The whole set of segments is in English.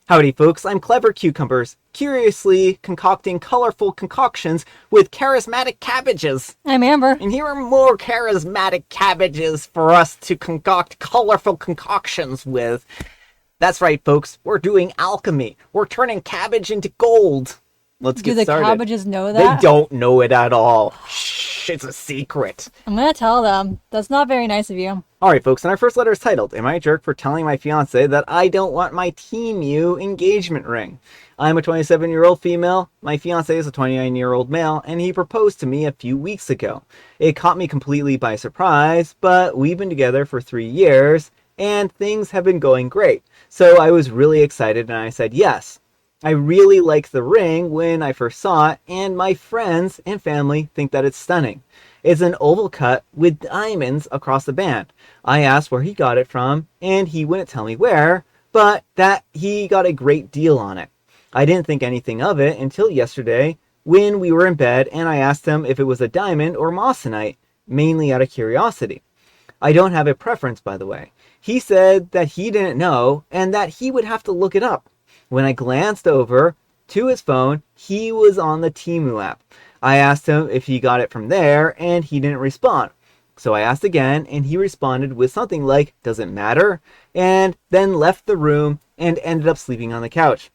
Howdy folks, I'm Clever Cucumbers, curiously concocting colorful concoctions with charismatic cabbages. I'm Amber. And here are more charismatic cabbages for us to concoct colorful concoctions with. That's right folks, we're doing alchemy. We're turning cabbage into gold. Let's get started. Do the cabbages know that? They don't know it at all. Shh, it's a secret. I'm gonna tell them. That's not very nice of you. Alright folks, and our first letter is titled, Am I a Jerk for Telling My Fiance That I Don't Want My Temu Engagement Ring? I'm a 27-year-old female, my fiance is a 29-year-old male, and he proposed to me a few weeks ago. It caught me completely by surprise, but we've been together for 3 years, and things have been going great. So I was really excited and I said yes. I really liked the ring when I first saw it, and my friends and family think that it's stunning. It's an oval cut with diamonds across the band. I asked where he got it from, and he wouldn't tell me where, but that he got a great deal on it. I didn't think anything of it until yesterday when we were in bed and I asked him if it was a diamond or moissanite, mainly out of curiosity. I don't have a preference, by the way. He said that he didn't know and that he would have to look it up. When I glanced over to his phone, he was on the Temu app. I asked him if he got it from there, and he didn't respond. So I asked again, and he responded with something like, "Does it matter?" and then left the room and ended up sleeping on the couch.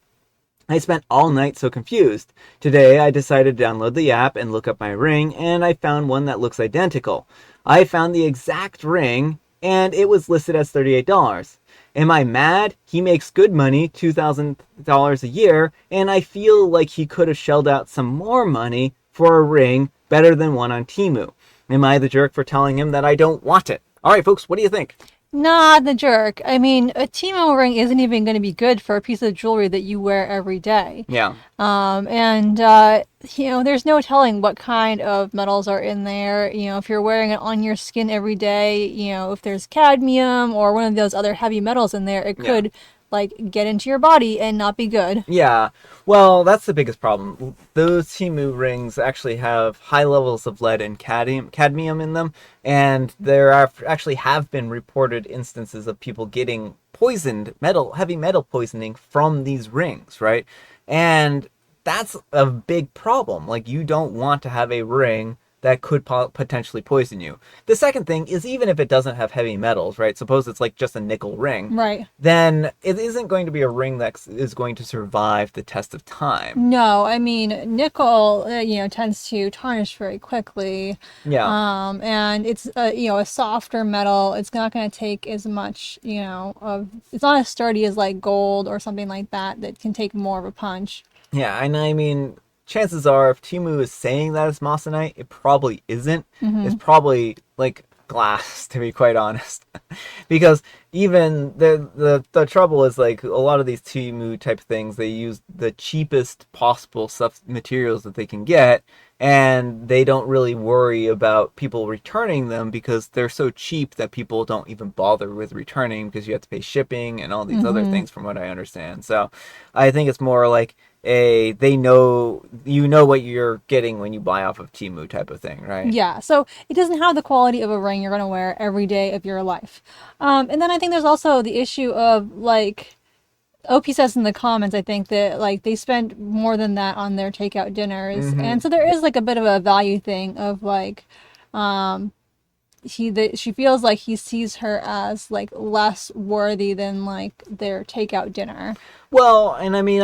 I spent all night so confused. Today, I decided to download the app and look up my ring, and I found one that looks identical. I found the exact ring, and it was listed as $38. Am I mad? He makes good money, $2,000 a year, and I feel like he could have shelled out some more money for a ring better than one on Temu. Am I the jerk for telling him that I don't want it? Alright folks, what do you think? Not the jerk. I mean, a Temu ring isn't even going to be good for a piece of jewelry that you wear every day. Yeah. There's no telling what kind of metals are in there. If you're wearing it on your skin every day, if there's cadmium or one of those other heavy metals in there, it could get into your body and not be good. Yeah, well, that's the biggest problem. Those Temu rings actually have high levels of lead and cadmium in them, and there actually have been reported instances of people getting poisoned, heavy metal poisoning from these rings, right? And that's a big problem. Like, you don't want to have a ring that could potentially poison you. The second thing is, even if it doesn't have heavy metals, right? Suppose it's like just a nickel ring. Right. Then it isn't going to be a ring that is going to survive the test of time. No, I mean, nickel, tends to tarnish very quickly. Yeah. And it's, a softer metal. It's not going to take as much, it's not as sturdy as like gold or something like that can take more of a punch. Yeah, and I mean, chances are, if Temu is saying that it's moissanite, it probably isn't. Mm-hmm. It's probably like glass, to be quite honest. Because even the trouble is, like, a lot of these Temu type things, they use the cheapest possible materials that they can get, and they don't really worry about people returning them because they're so cheap that people don't even bother with returning because you have to pay shipping and all these other things, from what I understand. So I think it's more like they know what you're getting when you buy off of Temu type of thing, right? Yeah, so it doesn't have the quality of a ring you're going to wear every day of your life. And then I think there's also the issue of, like, OP says in the comments, I think, that, like, they spend more than that on their takeout dinners. Mm-hmm. And so there is, like, a bit of a value thing of, like, she feels like he sees her as, like, less worthy than, like, their takeout dinner. Well, and I mean,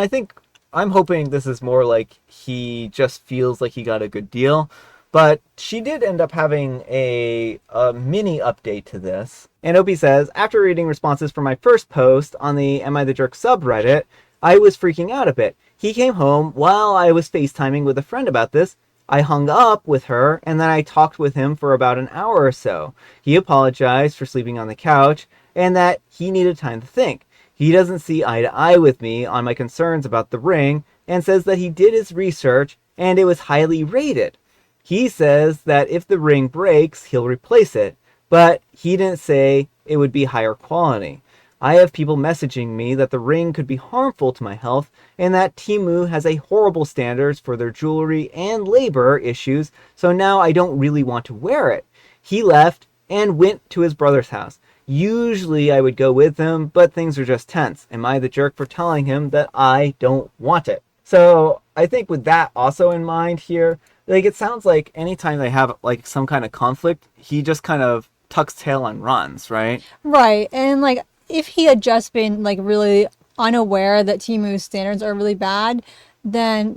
I'm hoping this is more like he just feels like he got a good deal. But she did end up having a mini update to this. And Opie says, after reading responses from my first post on the Am I the Jerk subreddit, I was freaking out a bit. He came home while I was FaceTiming with a friend about this. I hung up with her, and then I talked with him for about an hour or so. He apologized for sleeping on the couch, and that he needed time to think. He doesn't see eye to eye with me on my concerns about the ring, and says that he did his research, and it was highly rated. He says that if the ring breaks, he'll replace it, but he didn't say it would be higher quality. I have people messaging me that the ring could be harmful to my health, and that Temu has a horrible standards for their jewelry and labor issues, so now I don't really want to wear it. He left and went to his brother's house. Usually I would go with him, but things are just tense. Am I the jerk for telling him that I don't want it? So I think with that also in mind here, like it sounds like anytime they have like some kind of conflict, he just kind of tucks tail and runs, right? Right. And like if he had just been like really unaware that Temu's standards are really bad, then,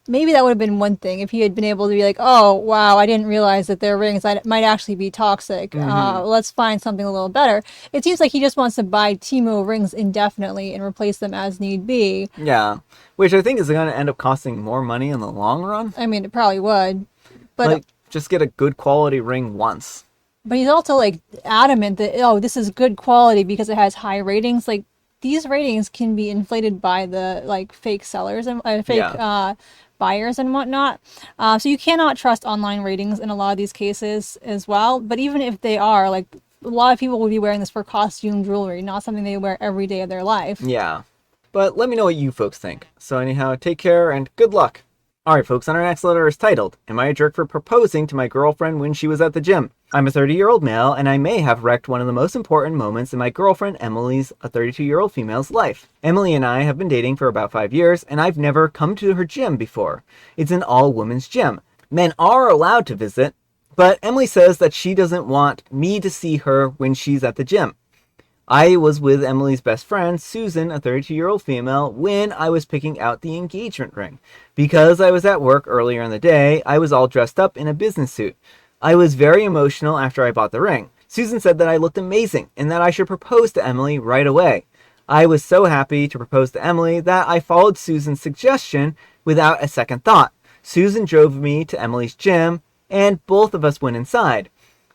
maybe that would have been one thing. If he had been able to be like, oh, wow, I didn't realize that their rings might actually be toxic. Mm-hmm. Let's find something a little better. It seems like he just wants to buy Temu rings indefinitely and replace them as need be. Yeah, which I think is going to end up costing more money in the long run. I mean, it probably would. But Like, just get a good quality ring once. But he's also like adamant that, oh, this is good quality because it has high ratings. Like these ratings can be inflated by the like fake sellers and fake Yeah. buyers and whatnot. So you cannot trust online ratings in a lot of these cases as well. But even if they are, like a lot of people would be wearing this for costume jewelry, not something they wear every day of their life. Yeah. But let me know what you folks think. So anyhow, take care and good luck. Alright folks, and our next letter is titled, Am I a jerk for proposing to my girlfriend when she was at the gym? I'm a 30-year-old male, and I may have wrecked one of the most important moments in my girlfriend Emily's, a 32-year-old female's life. Emily and I have been dating for about 5 years, and I've never come to her gym before. It's an all-women's gym. Men are allowed to visit, but Emily says that she doesn't want me to see her when she's at the gym. I was with Emily's best friend, Susan, a 32-year-old female, when I was picking out the engagement ring. Because I was at work earlier in the day, I was all dressed up in a business suit. I was very emotional after I bought the ring. Susan said that I looked amazing and that I should propose to Emily right away. I was so happy to propose to Emily that I followed Susan's suggestion without a second thought. Susan drove me to Emily's gym, and both of us went inside.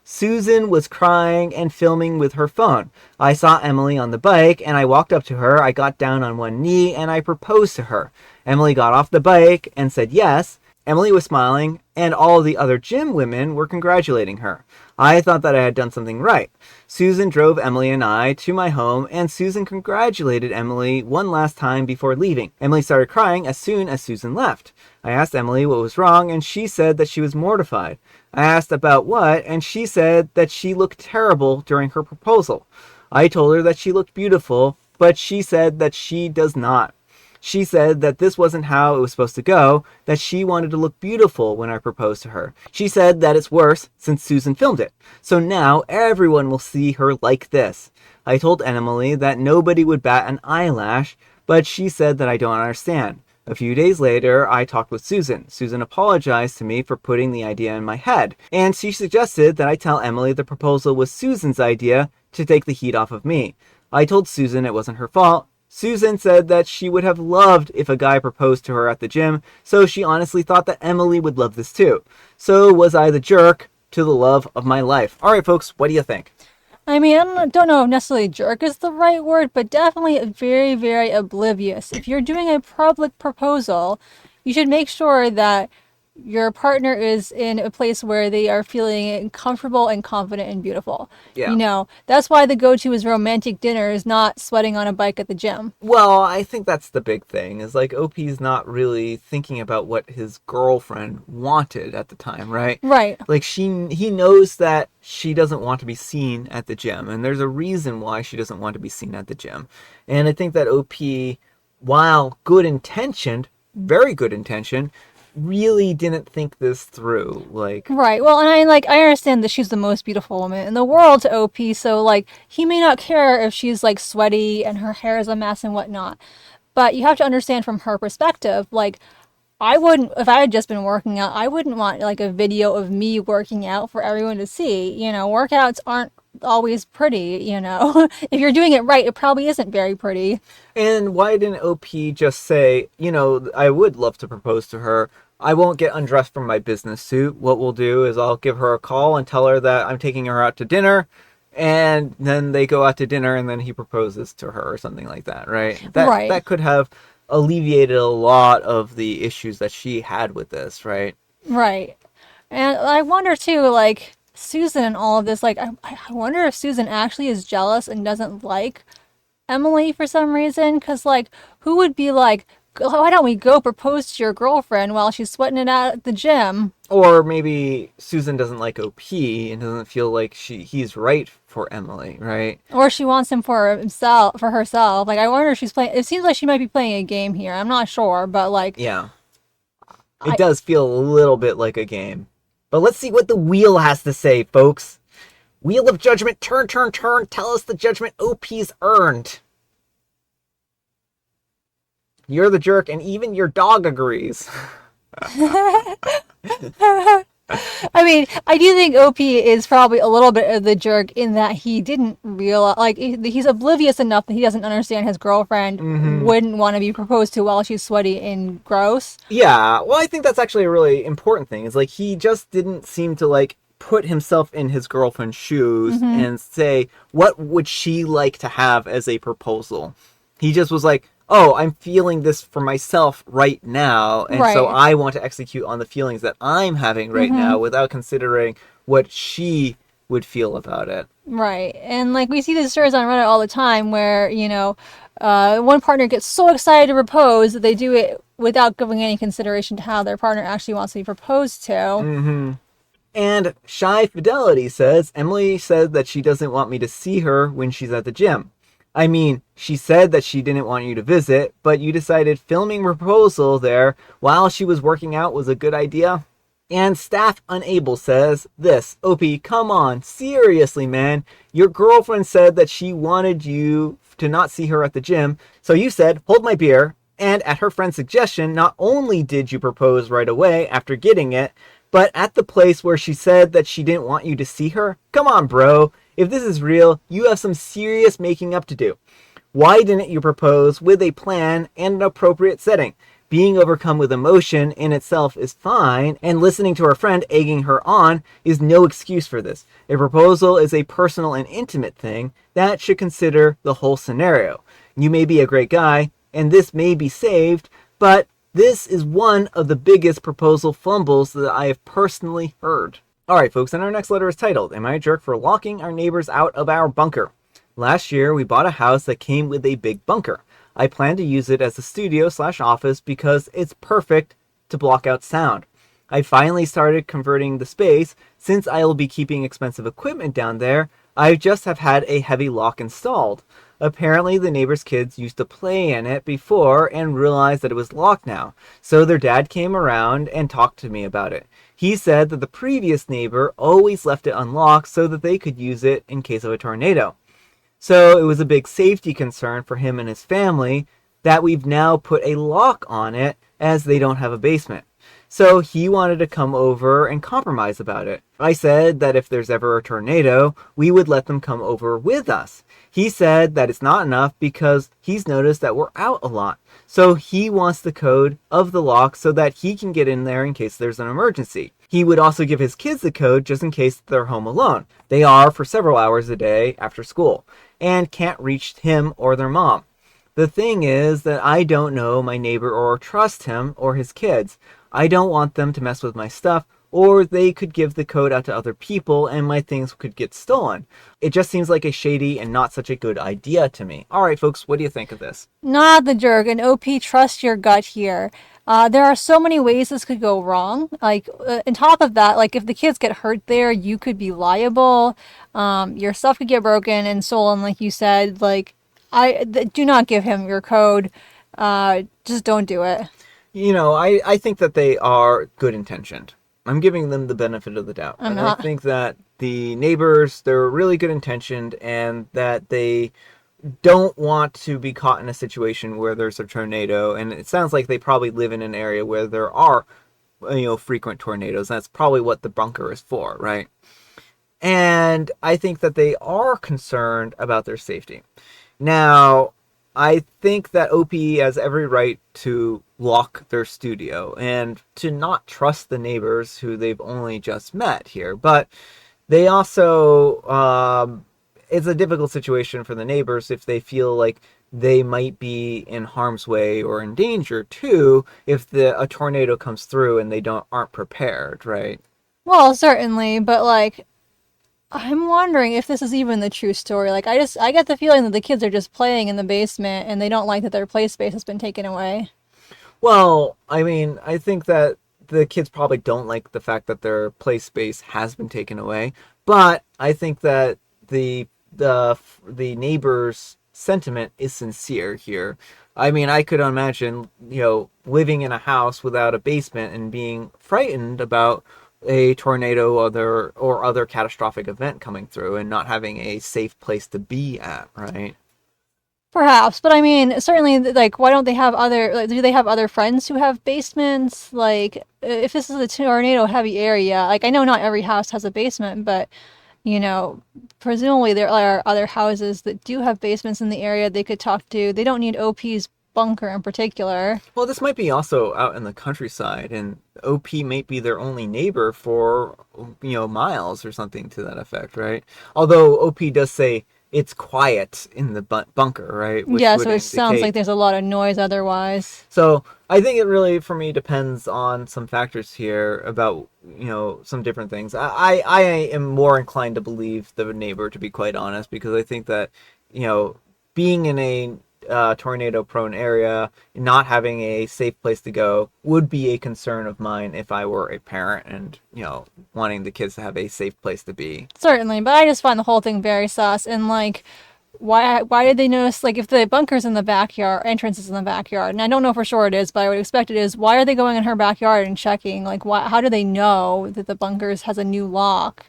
Susan was crying and filming with her phone. I saw Emily on the bike and I walked up to her. I got down on one knee and I proposed to her. Emily got off the bike and said yes. Emily was smiling and all the other gym women were congratulating her. I thought that I had done something right. Susan drove Emily and I to my home, and Susan congratulated Emily one last time before leaving. Emily started crying as soon as Susan left. I asked Emily what was wrong, and she said that she was mortified. I asked about what, and she said that she looked terrible during her proposal. I told her that she looked beautiful, but she said that she does not. She said that this wasn't how it was supposed to go, that she wanted to look beautiful when I proposed to her. She said that it's worse since Susan filmed it. So now everyone will see her like this. I told Emily that nobody would bat an eyelash, but she said that I don't understand. A few days later, I talked with Susan. Susan apologized to me for putting the idea in my head, and she suggested that I tell Emily the proposal was Susan's idea to take the heat off of me. I told Susan it wasn't her fault. Susan said that she would have loved if a guy proposed to her at the gym, so she honestly thought that Emily would love this too. So was I the jerk to the love of my life? Alright folks, what do you think? I mean, I don't know if necessarily jerk is the right word, but definitely very, very oblivious. If you're doing a public proposal, you should make sure that your partner is in a place where they are feeling comfortable and confident and beautiful. Yeah. That's why the go-to is romantic dinners, not sweating on a bike at the gym. Well, I think that's the big thing, is like OP's not really thinking about what his girlfriend wanted at the time, right? Right. Like he knows that she doesn't want to be seen at the gym, and there's a reason why she doesn't want to be seen at the gym. And I think that OP, while good intentioned, very good intention, really didn't think this through. Like, Right. Well, and I understand that she's the most beautiful woman in the world to OP, so like he may not care if she's like sweaty and her hair is a mess and whatnot. But you have to understand from her perspective, like I wouldn't, if I had just been working out, I wouldn't want like a video of me working out for everyone to see. Workouts aren't always pretty. If you're doing it right, it probably isn't very pretty. and why didn't OP just say, I would love to propose to her. I won't get undressed from my business suit. What we'll do is I'll give her a call and tell her that I'm taking her out to dinner, and then they go out to dinner and then he proposes to her or something like that, right? Right. That could have alleviated a lot of the issues that she had with this, right? Right. And I wonder too, like Susan and all of this, like I wonder if Susan actually is jealous and doesn't like Emily for some reason, because like who would be like why don't we go propose to your girlfriend while she's sweating it out at the gym? Or maybe Susan doesn't like OP and doesn't feel like he's right for Emily, right? Or she wants him for herself. Like, I wonder if she's playing. It seems like she might be playing a game here. I'm not sure, but like, Yeah. It I does feel a little bit like a game. But let's see what the wheel has to say, folks. Wheel of Judgment, turn, turn, turn. Tell us the judgment OP's earned. You're the jerk, and even your dog agrees. I mean, I do think OP is probably a little bit of the jerk in that he didn't realize, like, he's oblivious enough that he doesn't understand his girlfriend wouldn't want to be proposed to while she's sweaty and gross. Yeah, well, I think that's actually a really important thing. Is like he just didn't seem to like put himself in his girlfriend's shoes and say what would she like to have as a proposal. He just was like, oh, I'm feeling this for myself right now, and so Right. I want to execute on the feelings that I'm having right now without considering what she would feel about it. Right. And like we see these stories on Reddit all the time where, one partner gets so excited to propose that they do it without giving any consideration to how their partner actually wants to be proposed to. And Shy Fidelity says, Emily said that she doesn't want me to see her when she's at the gym. I mean, she said that she didn't want you to visit, but you decided filming proposal there while she was working out was a good idea? And Staff Unable says this, OP, come on, seriously, man. Your girlfriend said that she wanted you to not see her at the gym, so you said, hold my beer. And at her friend's suggestion, not only did you propose right away after getting it, but at the place where she said that she didn't want you to see her? Come on, bro. If this is real, you have some serious making up to do. Why didn't you propose with a plan and an appropriate setting? Being overcome with emotion in itself is fine, and listening to her friend egging her on is no excuse for this. A proposal is a personal and intimate thing that should consider the whole scenario. You may be a great guy, and this may be saved, but this is one of the biggest proposal fumbles that I have personally heard. Alright folks, and our next letter is titled, Am I a Jerk for Locking Our Neighbors Out of Our Bunker? Last year, we bought a house that came with a big bunker. I plan to use it as a studio/office because it's perfect to block out sound. I finally started converting the space. Since I will be keeping expensive equipment down there, I just have had a heavy lock installed. Apparently, the neighbor's kids used to play in it before and realized that it was locked now. So their dad came around and talked to me about it. He said that the previous neighbor always left it unlocked so that they could use it in case of a tornado. So it was a big safety concern for him and his family that we've now put a lock on it as they don't have a basement. So he wanted to come over and compromise about it. I said that if there's ever a tornado, we would let them come over with us. He said that it's not enough because he's noticed that we're out a lot. So he wants the code of the lock so that he can get in there in case there's an emergency. He would also give his kids the code just in case they're home alone. They are for several hours a day after school and can't reach him or their mom. The thing is that I don't know my neighbor or trust him or his kids. I don't want them to mess with my stuff, or they could give the code out to other people and my things could get stolen. It just seems like a shady and not such a good idea to me. Alright folks, what do you think of this? Not the jerk, and OP, trust your gut here. There are so many ways this could go wrong. Like, on top of that, like, if the kids get hurt there, you could be liable. Your stuff could get broken and stolen, like you said. Like, do not give him your code. Just don't do it. You know, I think that they are good intentioned. I'm giving them the benefit of the doubt. I'm And not. I think that the neighbors, they're really good intentioned and that they don't want to be caught in a situation where there's a tornado. And it sounds like they probably live in an area where there are, frequent tornadoes. That's probably what the bunker is for, right? And I think that they are concerned about their safety. Now, I think that OP has every right to lock their studio and to not trust the neighbors who they've only just met here. But they also, it's a difficult situation for the neighbors if they feel like they might be in harm's way or in danger too if a tornado comes through and they aren't prepared, right? Well, certainly, but like, I'm wondering if this is even the true story. Like, I get the feeling that the kids are just playing in the basement and they don't like that their play space has been taken away. Well, I mean, I think that the kids probably don't like the fact that their play space has been taken away, but I think that the neighbor's sentiment is sincere here. I mean, I could imagine, living in a house without a basement and being frightened about a tornado or other catastrophic event coming through and not having a safe place to be at, right? Perhaps, but I mean, certainly, like, why don't they have other, like, do they have other friends who have basements? Like, if this is a tornado heavy area, like, I know not every house has a basement, but, you know, presumably there are other houses that do have basements in the area they could talk to. They don't need OP's bunker in particular. Well, this might be also out in the countryside, and OP might be their only neighbor for, miles or something to that effect, right? Although OP does say it's quiet in the bunker, right? Which Yeah, would so it sounds like indicate. there's a lot of noise otherwise. So I think it really, for me, depends on some factors here about, some different things. I am more inclined to believe the neighbor, to be quite honest, because I think that, you know, being in a tornado prone area, not having a safe place to go would be a concern of mine if I were a parent and, wanting the kids to have a safe place to be. Certainly, but I just find the whole thing very sus and like why did they notice like if the bunker's in the backyard, entrance is in the backyard, and I don't know for sure it is, but I would expect it is. Why are they going in her backyard and checking? Like why how do they know that the bunker's has a new lock?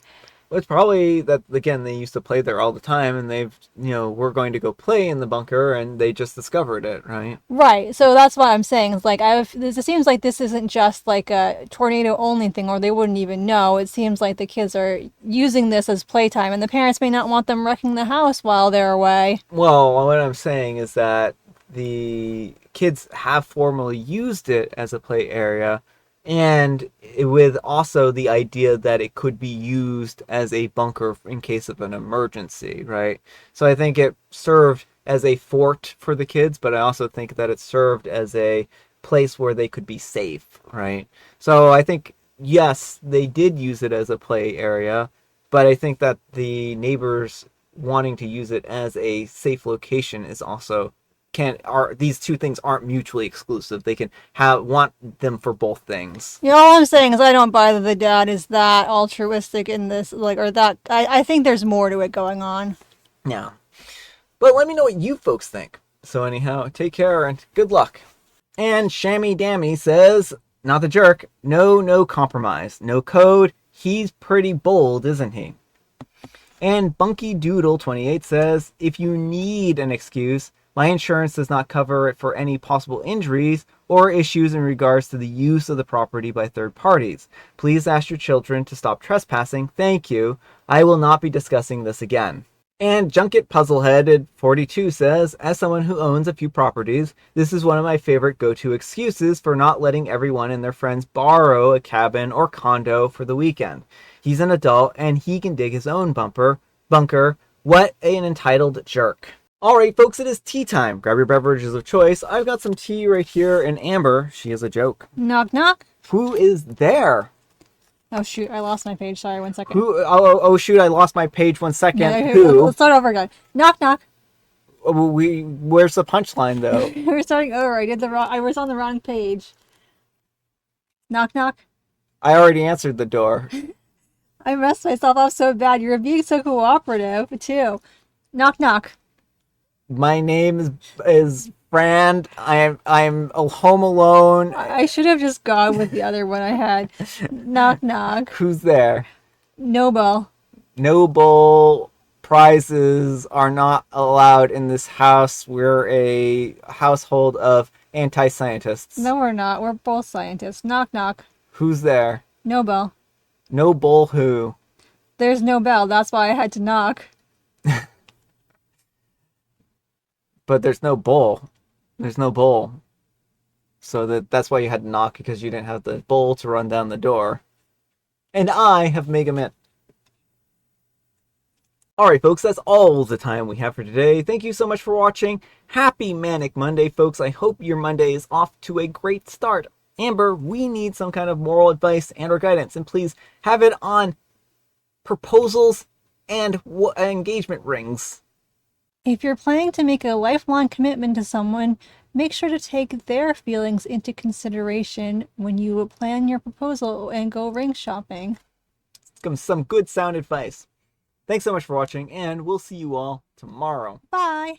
Well, it's probably that, again, they used to play there all the time and they've, we're going to go play in the bunker and they just discovered it, right? Right. So that's what I'm saying. It's like it seems like this isn't just like a tornado only thing or they wouldn't even know. It seems like the kids are using this as playtime and the parents may not want them wrecking the house while they're away. Well, what I'm saying is that the kids have formally used it as a play area, and with also the idea that it could be used as a bunker in case of an emergency, right? So I think it served as a fort for the kids, but I also think that it served as a place where they could be safe, right? So I think, yes, they did use it as a play area, but I think that the neighbors wanting to use it as a safe location is also can are these two things aren't mutually exclusive. They can have want them for both things. You know, all I'm saying is I don't buy that the dad is that altruistic in this, like, or that. I think there's more to it going on. Yeah. But let me know what you folks think. So anyhow, take care and good luck. And Shammy Dammy says, not the jerk, no compromise, no code. He's pretty bold, isn't he? And Bunky Doodle 28 says, if you need an excuse, my insurance does not cover it for any possible injuries or issues in regards to the use of the property by third parties. Please ask your children to stop trespassing. Thank you. I will not be discussing this again. And Junket Puzzleheaded 42 says, as someone who owns a few properties, this is one of my favorite go-to excuses for not letting everyone and their friends borrow a cabin or condo for the weekend. He's an adult and he can dig his own bunker. What an entitled jerk. Alright folks, it is tea time. Grab your beverages of choice. I've got some tea right here, and Amber, she is a joke. Knock knock. Who is there? Oh shoot, I lost my page. Sorry, 1 second. Who? Oh shoot, I lost my page 1 second. Yeah, Who? let's start over again. Knock knock. Where's the punchline though? We're starting over. I was on the wrong page. Knock knock. I already answered the door. I messed myself up so bad. You're being so cooperative too. Knock knock. My name is Brand. I'm home alone. I should have just gone with the other one I had. Knock knock. Who's there? Nobel. Nobel prizes are not allowed in this house. We're a household of anti-scientists. No, we're not. We're both scientists. Knock knock. Who's there? Nobel. Noble who? There's no bell. That's why I had to knock. But there's no bowl. There's no bowl. So that's why you had to knock, because you didn't have the bowl to run down the door. And I have Mega Mint. Alright folks, that's all the time we have for today. Thank you so much for watching. Happy Manic Monday, folks. I hope your Monday is off to a great start. Amber, we need some kind of moral advice and or guidance, and please have it on proposals and engagement rings. If you're planning to make a lifelong commitment to someone, make sure to take their feelings into consideration when you plan your proposal and go ring shopping. Some good sound advice. Thanks so much for watching, and we'll see you all tomorrow. Bye!